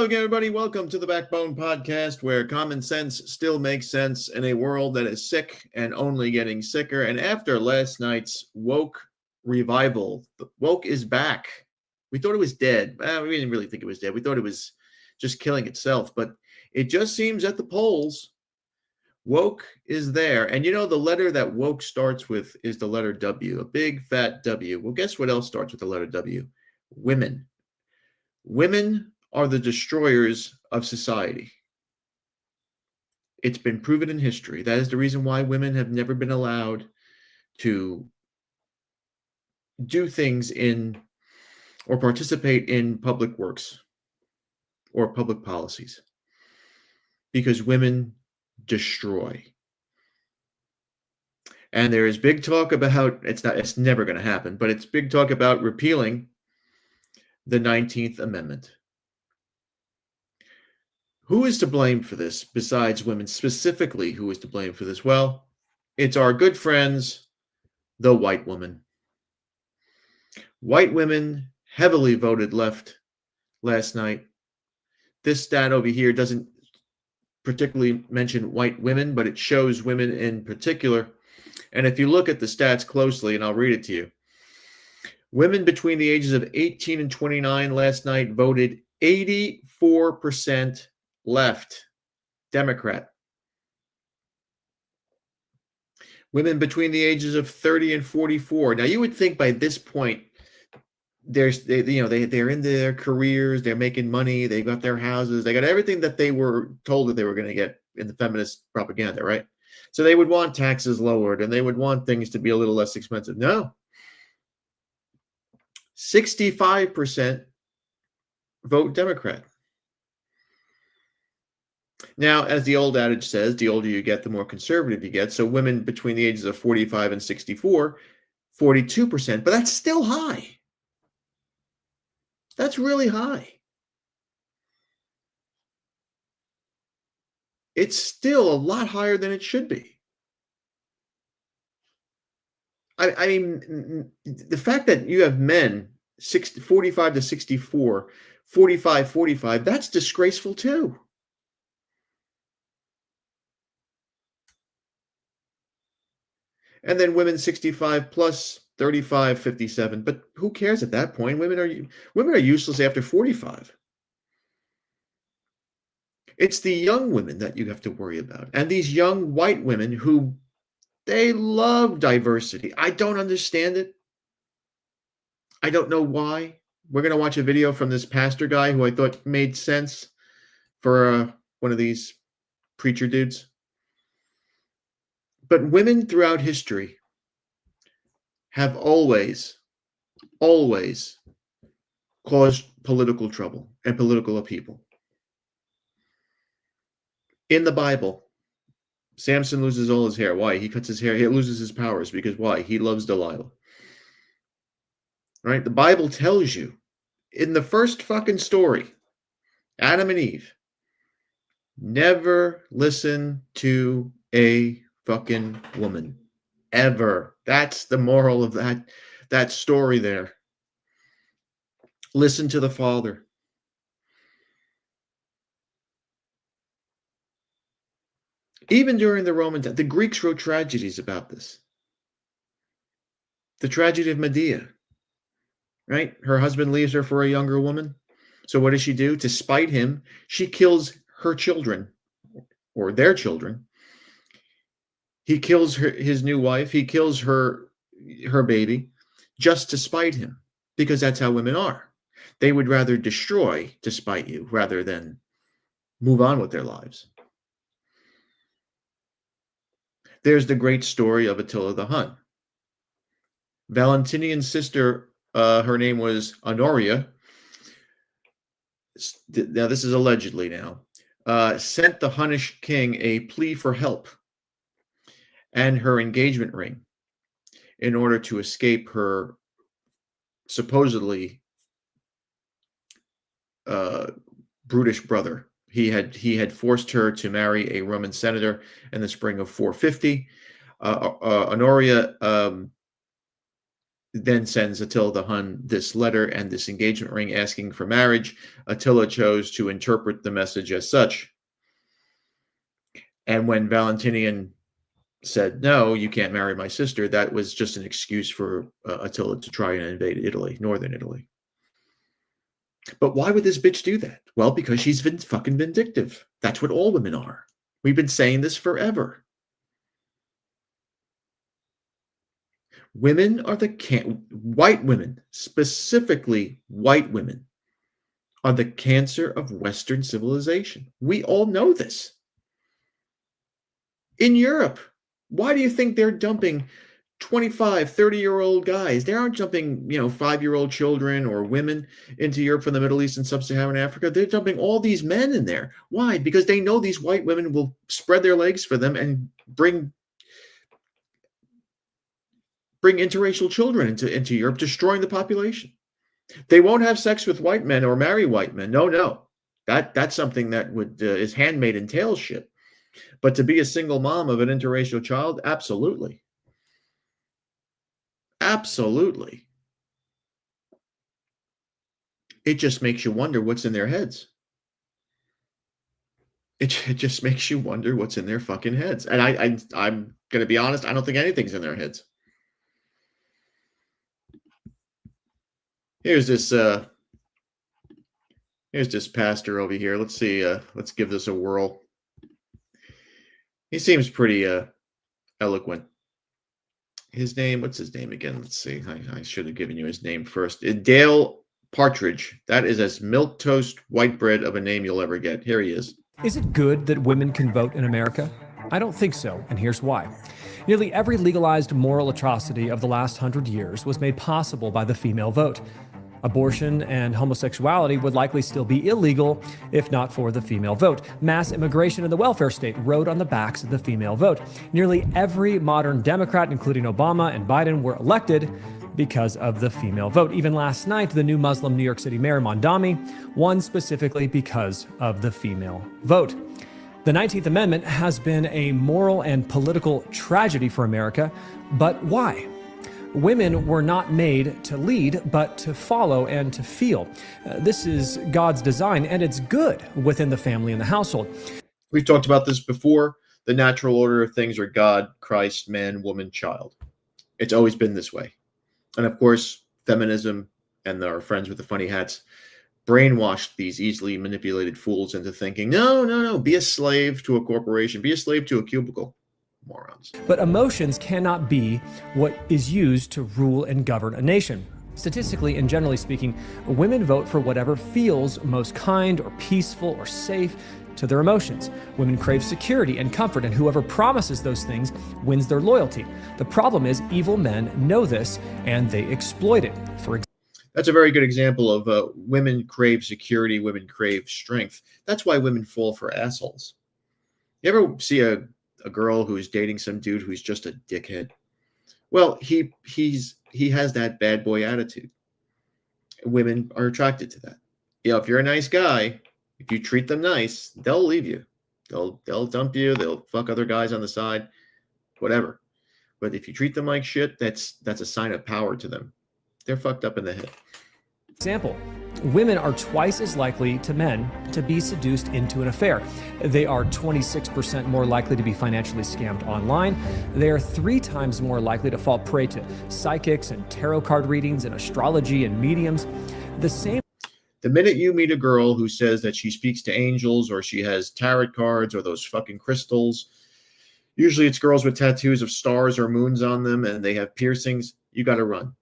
again, everybody. Welcome to the Backbone Podcast, where common sense still makes sense in a world that is sick and only getting sicker. And after last night's woke revival, the woke is back. We thought it was dead. We didn't really think it was dead. We thought it was just killing itself. But it just seems at the polls, woke is there. And you know, the letter that woke starts with is the letter W, a big fat W. Well, guess what else starts with the letter W? Women. Women are the destroyers of society. It's been proven in history. That is the reason why women have never been allowed to do things in or participate in public works or public policies, because women destroy. And there is big talk about how it's never going to happen, but it's big talk about repealing the 19th Amendment. Who is to blame for this besides women? Specifically, who is to blame for this? Well, it's our good friends, the white woman. White women heavily voted left last night. This stat over here doesn't particularly mention white women, but it shows women in particular. And if you look at the stats closely, and I'll read it to you, women between the ages of 18 and 29 last night voted 84% left, Democrat. Women between the ages of 30 and 44. Now, you would think by this point, they're in their careers, they're making money, they got their houses, they got everything that they were told that they were going to get in the feminist propaganda, right? So they would want taxes lowered and they would want things to be a little less expensive. No. 65% vote Democrat. Now, as the old adage says, the older you get, the more conservative you get. So women between the ages of 45 and 64, 42%, but that's still high. That's really high. It's still a lot higher than it should be. I mean, the fact that you have men 45 to 64, 45, that's disgraceful too. And then women 65 plus 35, 57. But who cares at that point? Women are useless after 45. It's the young women that you have to worry about. And these young white women who, they love diversity. I don't understand it. I don't know why. We're going to watch a video from this pastor guy who I thought made sense for one of these preacher dudes. But women throughout history have always caused political trouble and political upheaval. In the Bible, Samson loses all his hair. Why? He cuts his hair. He loses his powers because why? He loves Delilah. Right? The Bible tells you in the first fucking story, Adam and Eve, never listen to a fucking woman. Ever. That's the moral of that story there. Listen to the Father. Even during the Roman time, the Greeks wrote tragedies about this. The tragedy of Medea, right? Her husband leaves her for a younger woman. So what does she do? To spite him, she kills her children or their children. He kills his new wife. He kills her baby just to spite him, because that's how women are. They would rather destroy to spite you rather than move on with their lives. There's the great story of Attila the Hun. Valentinian's sister, her name was Honoria. Now, this is allegedly now, sent the Hunnish king a plea for help and her engagement ring in order to escape her supposedly brutish brother. He had forced her to marry a Roman senator in the spring of 450. Honoria then sends Attila the Hun this letter and this engagement ring asking for marriage. Attila chose to interpret the message as such. And when Valentinian said, no, you can't marry my sister, that was just an excuse for Attila to try and invade Italy, northern Italy. But why would this bitch do that? Well, because she's been fucking vindictive. That's what all women are. We've been saying this forever. Women are white women, specifically white women, are the cancer of Western civilization. We all know this. In Europe, why do you think they're dumping 25, 30-year-old guys? They aren't dumping, 5-year-old children or women into Europe from the Middle East and sub-Saharan Africa. They're dumping all these men in there. Why? Because they know these white women will spread their legs for them and bring interracial children into Europe, destroying the population. They won't have sex with white men or marry white men. No. That's something that is handmaiden tale shit. But to be a single mom of an interracial child, absolutely. Absolutely. It just makes you wonder what's in their heads. It just makes you wonder what's in their fucking heads. And I'm going to be honest, I don't think anything's in their heads. Here's this pastor over here. Let's see. Let's give this a whirl. He seems pretty eloquent. What's his name again? Let's see. I should have given you his name first. Dale Partridge. That is as milquetoast white bread of a name you'll ever get. Here he is. Is it good that women can vote in America? I don't think so, and here's why. Nearly every legalized moral atrocity of the last 100 years was made possible by the female vote. Abortion and homosexuality would likely still be illegal if not for the female vote. Mass immigration and the welfare state rode on the backs of the female vote. Nearly every modern Democrat, including Obama and Biden, were elected because of the female vote. Even last night, the new Muslim New York City mayor, Mamdani, won specifically because of the female vote. The 19th Amendment has been a moral and political tragedy for America, but why? Women were not made to lead, but to follow and to feel. This is God's design, and it's good within the family and the household. We've talked about this before. The natural order of things are God, Christ, man, woman, child. It's always been this way. And of course, feminism and our friends with the funny hats brainwashed these easily manipulated fools into thinking, no, be a slave to a corporation, be a slave to a cubicle. Morons. But emotions cannot be what is used to rule and govern a nation. Statistically and generally speaking, women vote for whatever feels most kind or peaceful or safe to their emotions. Women crave security and comfort, and whoever promises those things wins their loyalty. The problem is evil men know this and they exploit it. That's a very good example of women crave security, women crave strength. That's why women fall for assholes. You ever see a girl who's dating some dude who's just a dickhead? Well, he has that bad boy attitude. Women are attracted to that. If you're a nice guy, if you treat them nice, they'll leave you. They'll dump you. They'll fuck other guys on the side, whatever. But if you treat them like shit, that's a sign of power to them. They're fucked up in the head. Example, women are twice as likely to men to be seduced into an affair. They are 26% more likely to be financially scammed online. They are 3 times more likely to fall prey to psychics and tarot card readings and astrology and mediums. The minute you meet a girl who says that she speaks to angels or she has tarot cards or those fucking crystals, usually it's girls with tattoos of stars or moons on them and they have piercings, you got to run.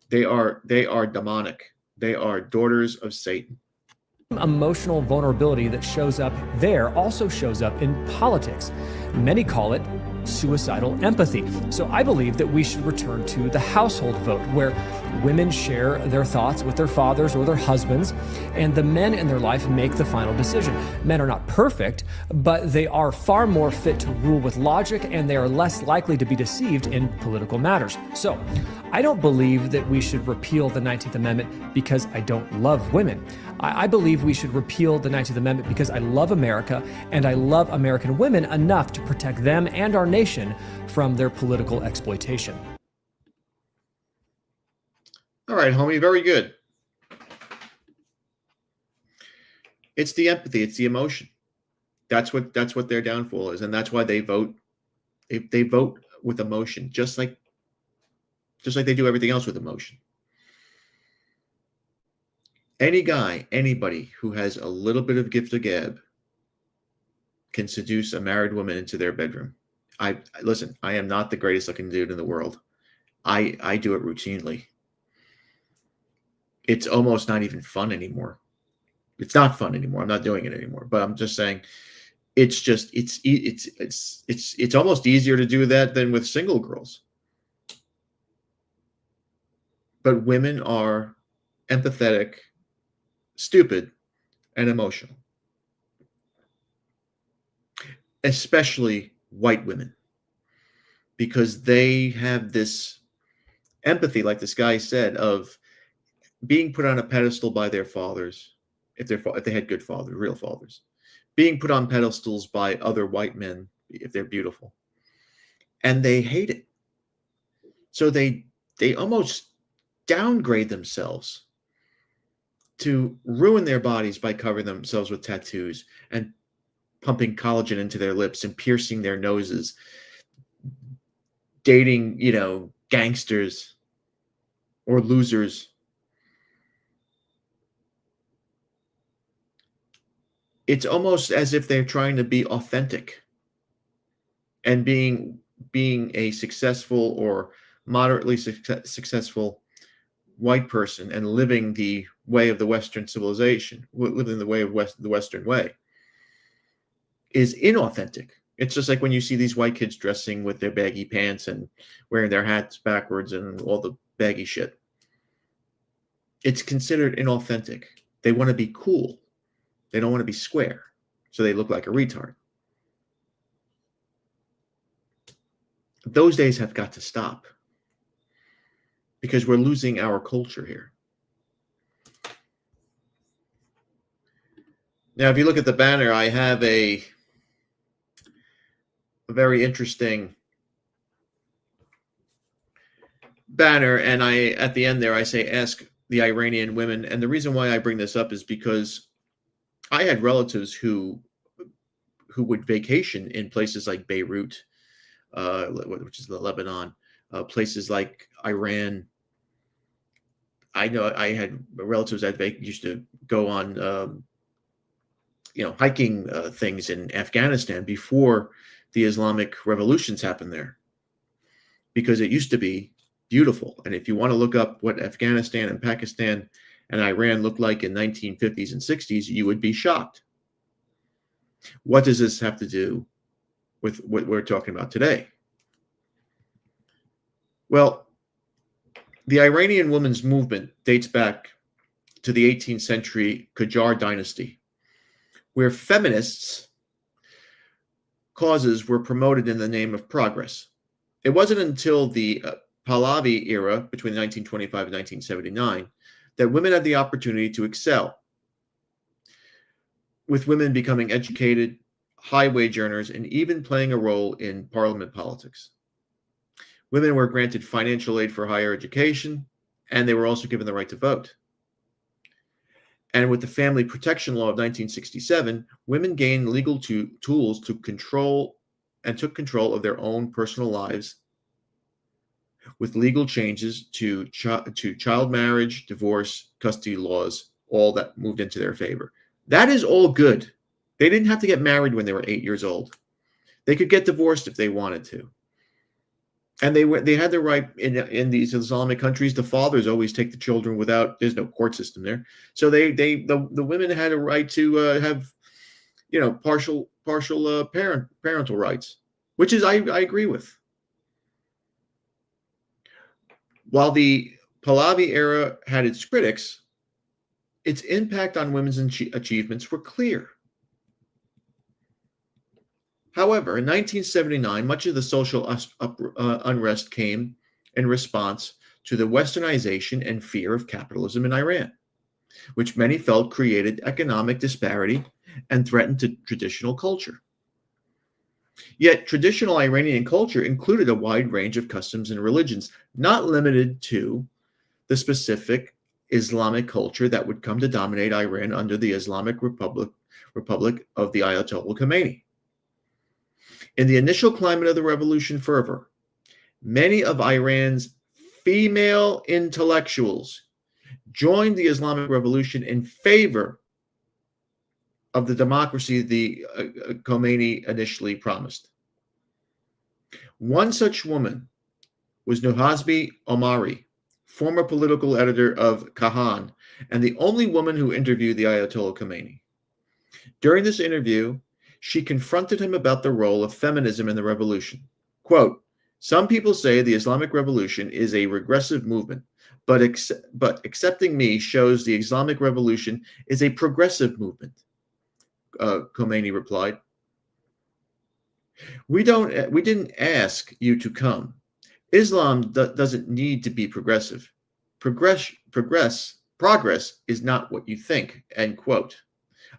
They are demonic. They are daughters of Satan. Emotional vulnerability that shows up there also shows up in politics. Many call it suicidal empathy. So I believe that we should return to the household vote, where women share their thoughts with their fathers or their husbands, and the men in their life make the final decision. Men are not perfect, but they are far more fit to rule with logic, and they are less likely to be deceived in political matters. So I don't believe that we should repeal the 19th Amendment because I don't love women. I believe we should repeal the 19th Amendment because I love America and I love American women enough to protect them and our nation from their political exploitation. All right, homie, very good. It's the empathy, it's the emotion. That's what their downfall is, and that's why they vote. They vote with emotion, just like they do everything else with emotion. Any guy, anybody who has a little bit of gift of gab can seduce a married woman into their bedroom. Listen, I am not the greatest looking dude in the world. I do it routinely. It's almost not even fun anymore. It's not fun anymore. I'm not doing it anymore. But I'm just saying, it's almost easier to do that than with single girls. But women are empathetic, stupid, and emotional. Especially white women, because they have this empathy, like this guy said, of being put on a pedestal by their fathers, if they had good fathers, real fathers, being put on pedestals by other white men if they're beautiful, and they hate it. So they almost downgrade themselves to ruin their bodies by covering themselves with tattoos and pumping collagen into their lips and piercing their noses, dating, gangsters or losers. It's almost as if they're trying to be authentic and being a successful or moderately successful white person and living the way of the Western civilization, living the way of the Western way, is inauthentic. It's just like when you see these white kids dressing with their baggy pants and wearing their hats backwards and all the baggy shit. It's considered inauthentic. They want to be cool. They don't want to be square. So they look like a retard. Those days have got to stop, because we're losing our culture here. Now, if you look at the banner, I have a very interesting banner, and at the end there, I say, ask the Iranian women. And the reason why I bring this up is because I had relatives who would vacation in places like Beirut, which is Lebanon, places like Iran. I know I had relatives that used to go on, hiking things in Afghanistan before the Islamic revolutions happened there, because it used to be beautiful. And if you want to look up what Afghanistan and Pakistan and Iran looked like in 1950s and 60s, you would be shocked. What does this have to do with what we're talking about today? Well, the Iranian women's movement dates back to the 18th century Qajar dynasty, where feminists' causes were promoted in the name of progress. It wasn't until the Pahlavi era, between 1925 and 1979, that women had the opportunity to excel, with women becoming educated, high-wage earners, and even playing a role in parliament politics. Women were granted financial aid for higher education, and they were also given the right to vote. And with the Family Protection Law of 1967, women gained legal tools to control and took control of their own personal lives, with legal changes to child marriage, divorce, custody laws, all that moved into their favor. That is all good. They didn't have to get married when they were 8 years old. They could get divorced if they wanted to. And they had the right in these Islamic countries. The fathers always take the children without. There's no court system there, so the women had a right to have, partial parental rights, which is I agree with. While the Pahlavi era had its critics, its impact on women's achievements were clear. However, in 1979, much of the social unrest came in response to the westernization and fear of capitalism in Iran, which many felt created economic disparity and threatened to traditional culture. Yet traditional Iranian culture included a wide range of customs and religions, not limited to the specific Islamic culture that would come to dominate Iran under the Islamic Republic of the Ayatollah Khomeini. In the initial climate of the revolution fervor, many of Iran's female intellectuals joined the Islamic Revolution in favor of the democracy the Khomeini initially promised. One such woman was Nurhazmi Omari, former political editor of Kahan, and the only woman who interviewed the Ayatollah Khomeini. During this interview, she confronted him about the role of feminism in the revolution. Quote, "Some people say the Islamic Revolution is a regressive movement, but accepting me shows the Islamic Revolution is a progressive movement," Khomeini replied. We didn't ask you to come. Islam doesn't need to be progressive. Progress is not what you think, end quote.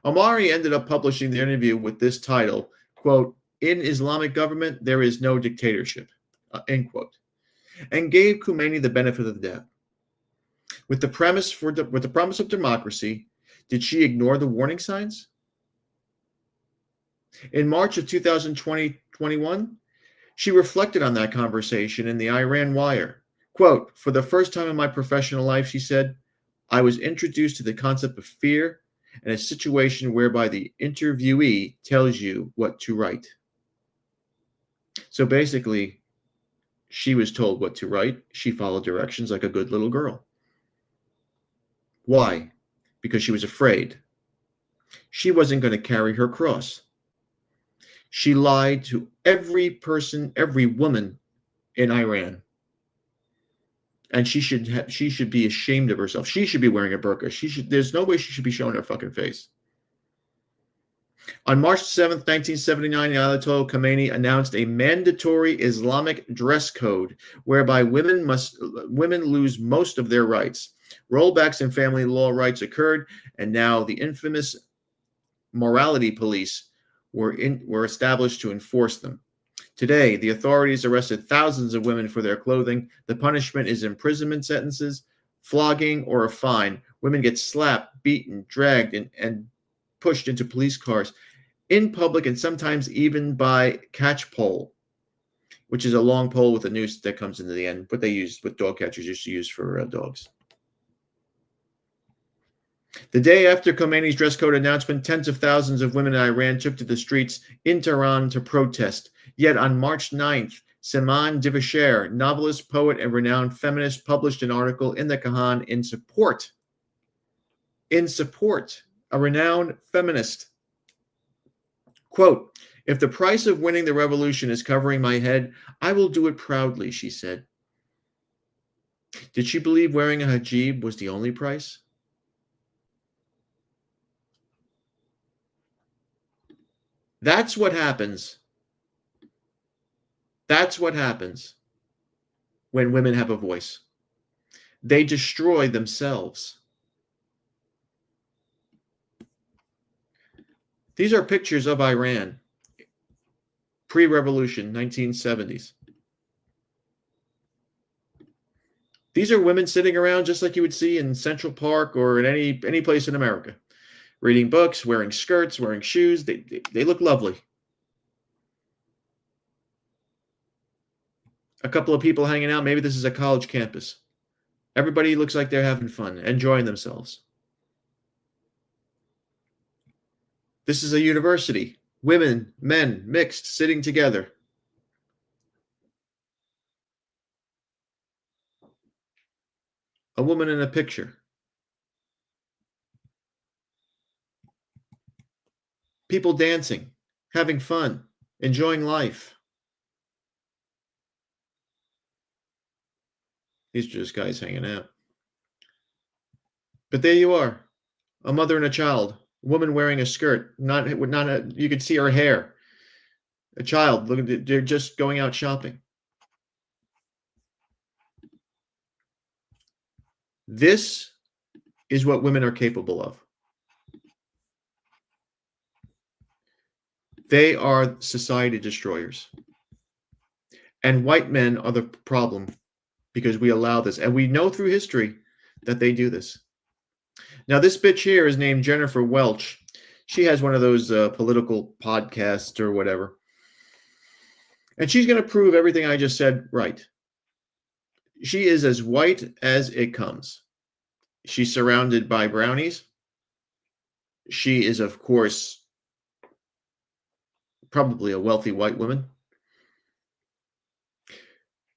Omari ended up publishing the interview with this title, quote, "In Islamic government, there is no dictatorship," end quote, and gave Khomeini the benefit of the doubt. With the promise of democracy, did she ignore the warning signs? In March of 2021, she reflected on that conversation in the Iran Wire. Quote, "For the first time in my professional life," she said, "I was introduced to the concept of fear and a situation whereby the interviewee tells you what to write." So basically, she was told what to write. She followed directions like a good little girl. Why? Because she was afraid. She wasn't going to carry her cross. She lied to every person, every woman in Iran. And she should be ashamed of herself. She should be wearing a burqa. There's no way she should be showing her fucking face. On March 7th, 1979, Ayatollah Khomeini announced a mandatory Islamic dress code whereby women lose most of their rights. Rollbacks in family law rights occurred, and now the infamous morality police were established to enforce them. Today, the authorities arrested thousands of women for their clothing. The punishment is imprisonment sentences, flogging, or a fine. Women get slapped, beaten, dragged, and pushed into police cars in public, and sometimes even by catch pole, which is a long pole with a noose that comes into the end, what dog catchers used to use for dogs. The day after Khomeini's dress code announcement, tens of thousands of women in Iran took to the streets in Tehran to protest. Yet on March 9th, Siman Divasher, novelist, poet, and renowned feminist, published an article in the Kahan in support, a renowned feminist. Quote, "If the price of winning the revolution is covering my head, I will do it proudly," she said. Did she believe wearing a hijab was the only price? That's what happens. That's what happens when women have a voice. They destroy themselves. These are pictures of Iran, pre-revolution, 1970s. These are women sitting around just like you would see in Central Park or in any place in America, reading books, wearing skirts, wearing shoes. They look lovely. A couple of people hanging out. Maybe this is a college campus. Everybody looks like they're having fun, enjoying themselves. This is a university. Women, men, mixed, sitting together. A woman in a picture. People dancing, having fun, enjoying life. These are just guys hanging out. But there you are, a mother and a child, a woman wearing a skirt, you could see her hair. A child, they're just going out shopping. This is what women are capable of. They are society destroyers. And white men are the problem because we allow this. And we know through history that they do this. Now, this bitch here is named Jennifer Welch. She has one of those political podcasts or whatever. And she's going to prove everything I just said right. She is as white as it comes. She's surrounded by brownies. She is, of course, probably a wealthy white woman.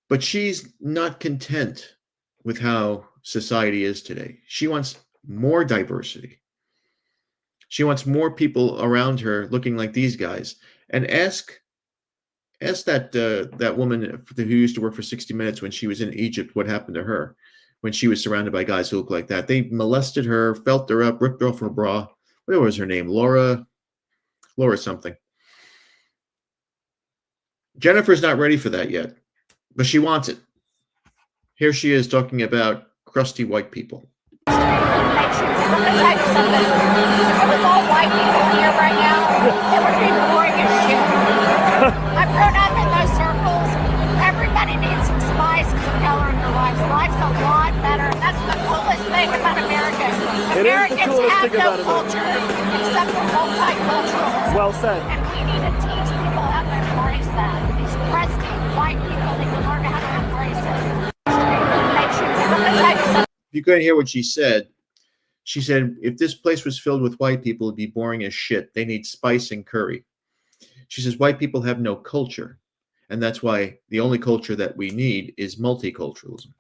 But she's not content with how society is today. She wants more diversity. She wants more people around her looking like these guys. And ask that woman who used to work for 60 Minutes when she was in Egypt what happened to her when she was surrounded by guys who looked like that. They molested her, felt her up, ripped off her bra. What was her name? Laura something. Jennifer's not ready for that yet, but she wants it. Here she is talking about crusty white people. Let me tell you something. If it was all white people here right now, it would be boring as shit. I've grown up in those circles. Everybody needs some spice and some color in their lives. Life's a lot better. That's the coolest thing about America. Americans have no culture except for multiculturalism. Well said. And we need to teach people how to embrace that. These crusty white people need to learn how to embrace it. Let me tell you something. If you couldn't hear what she said, if this place was filled with white people, it'd be boring as shit. They need spice and curry. She says white people have no culture. And that's why the only culture that we need is multiculturalism.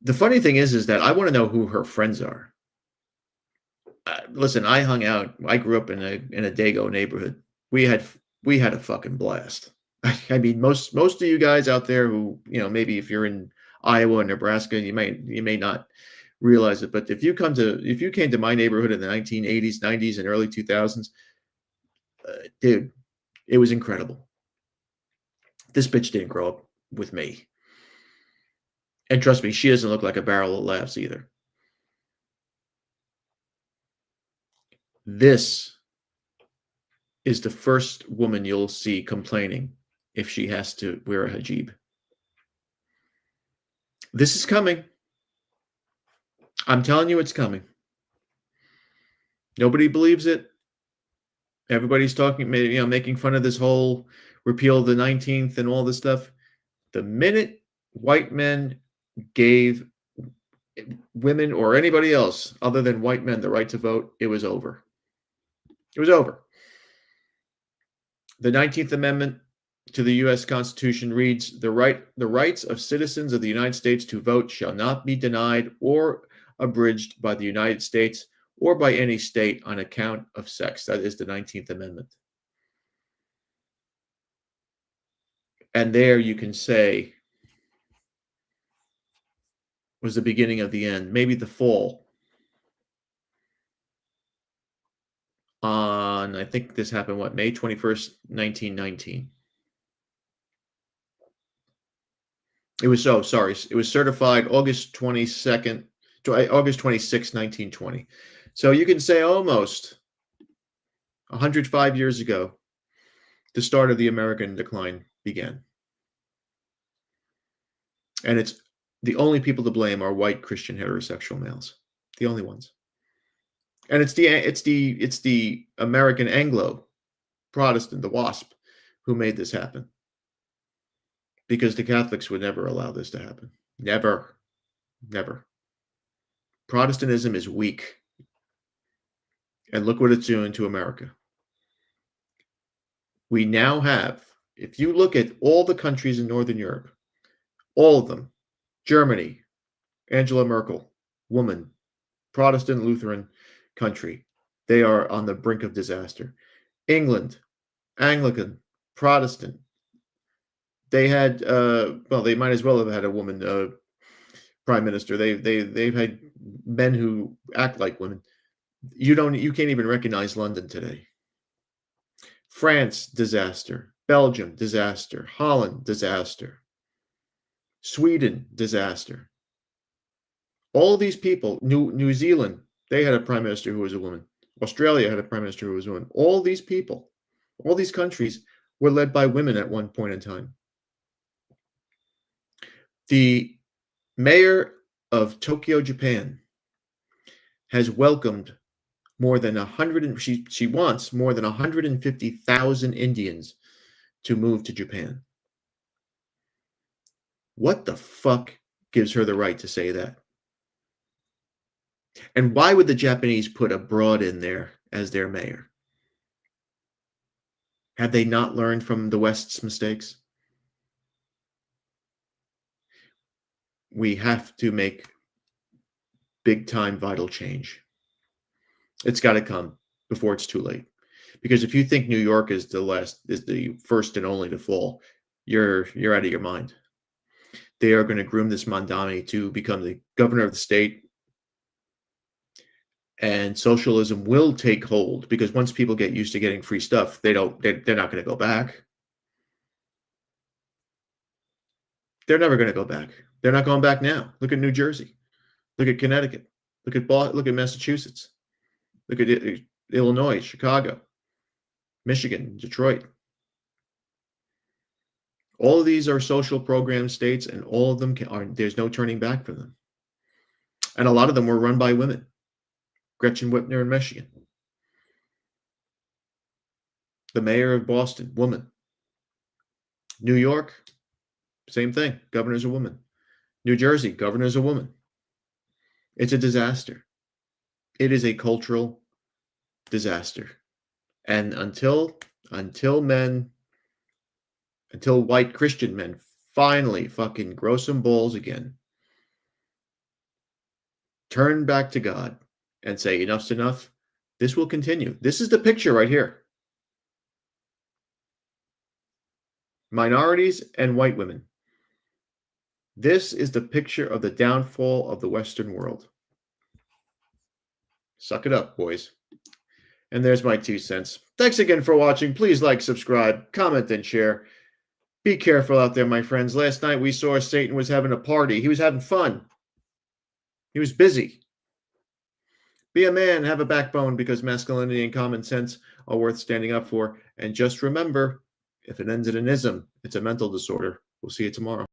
The funny thing is that I want to know who her friends are. Listen, I grew up in a Dago neighborhood. We had a fucking blast. I mean, most of you guys out there who, maybe if you're in Iowa and Nebraska, you may not realize it, but if you came to my neighborhood in the 1980s, 90s, and early 2000s, dude, it was incredible. This bitch didn't grow up with me. And trust me, she doesn't look like a barrel of laughs either. This is the first woman you'll see complaining if she has to wear a hijab. This is coming. I'm telling you, it's coming. Nobody believes it. Everybody's talking, making fun of this whole repeal of the 19th and all this stuff. The minute white men gave women or anybody else other than white men the right to vote, it was over. It was over. The 19th Amendment to the U.S. Constitution reads, the rights of citizens of the United States to vote shall not be denied or abridged by the United States or by any state on account of sex. That is the 19th Amendment. And there you can say was the beginning of the end, maybe the fall. I think this happened, May 21st, 1919. It was It was certified August 26th, 1920. So you can say almost 105 years ago, the start of the American decline began. And it's the only people to blame are white Christian heterosexual males. The only ones. And it's the American Anglo Protestant, the WASP, who made this happen. Because the Catholics would never allow this to happen. Never. Never. Protestantism is weak. And look what it's doing to America. We now have, if you look at all the countries in Northern Europe, all of them, Germany, Angela Merkel, woman, Protestant Lutheran country, they are on the brink of disaster. England, Anglican, Protestant, they had, they might as well have had a woman prime minister. They've had men who act like women. You can't even recognize London today. France, disaster. Belgium, disaster. Holland, disaster. Sweden, disaster. All these people, New Zealand, they had a prime minister who was a woman. Australia had a prime minister who was a woman. All these people, all these countries were led by women at one point in time. The mayor of Tokyo, Japan, has welcomed more than 100. She wants more than 150,000 Indians to move to Japan. What the fuck gives her the right to say that? And why would the Japanese put a broad in there as their mayor? Have they not learned from the West's mistakes? We have to make big time vital change. It's got to come before it's too late. Because if you think New York is the first and only to fall, you're out of your mind. They are going to groom this Mamdani to become the governor of the state. And socialism will take hold, because once people get used to getting free stuff, they're not going to go back. They're never going to go back. They're not going back now. Look at New Jersey. Look at Connecticut. Look at Massachusetts. Look at Illinois, Chicago, Michigan, Detroit. All of these are social program states, and all of them there's no turning back from them. And a lot of them were run by women. Gretchen Whitmer in Michigan. The mayor of Boston, woman. New York, same thing. Governor's a woman. New Jersey, governor's a woman. It's a disaster. It is a cultural disaster. And until white Christian men finally fucking grow some balls again, turn back to God and say enough's enough, this will continue. This is the picture right here. Minorities and white women. This is the picture of the downfall of the Western world. Suck it up, boys. And there's my 2 cents. Thanks again for watching. Please like, subscribe, comment, and share. Be careful out there, my friends. Last night we saw Satan was having a party. He was having fun. He was busy. Be a man, have a backbone, because masculinity and common sense are worth standing up for. And just remember, if it ends in an ism, it's a mental disorder. We'll see you tomorrow.